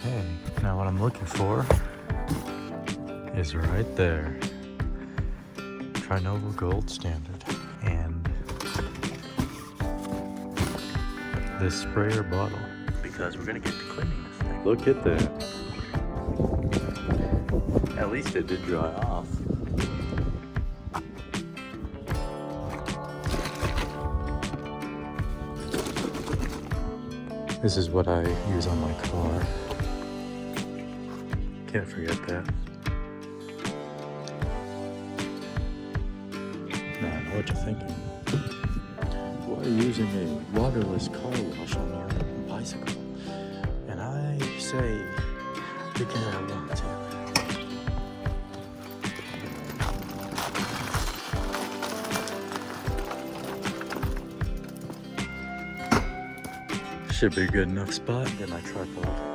Okay, now what I'm looking for is right there. Trinova Gold Standard. And this sprayer bottle. Because we're gonna get to cleaning this thing. Look at that. At least it did dry off. This is what I use on my car. Can't forget that. Now I know what you're thinking. Why are you using a waterless car wash on your bicycle? And I say, because I want to. Should be a good enough spot. Get my tripod.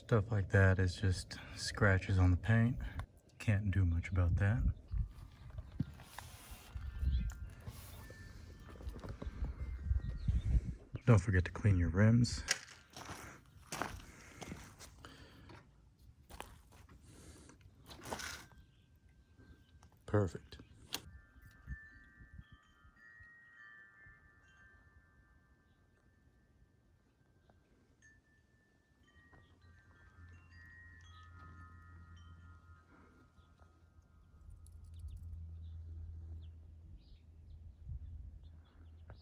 Stuff like that is just scratches on the paint. Can't do much about that. Don't forget to clean your rims. Perfect.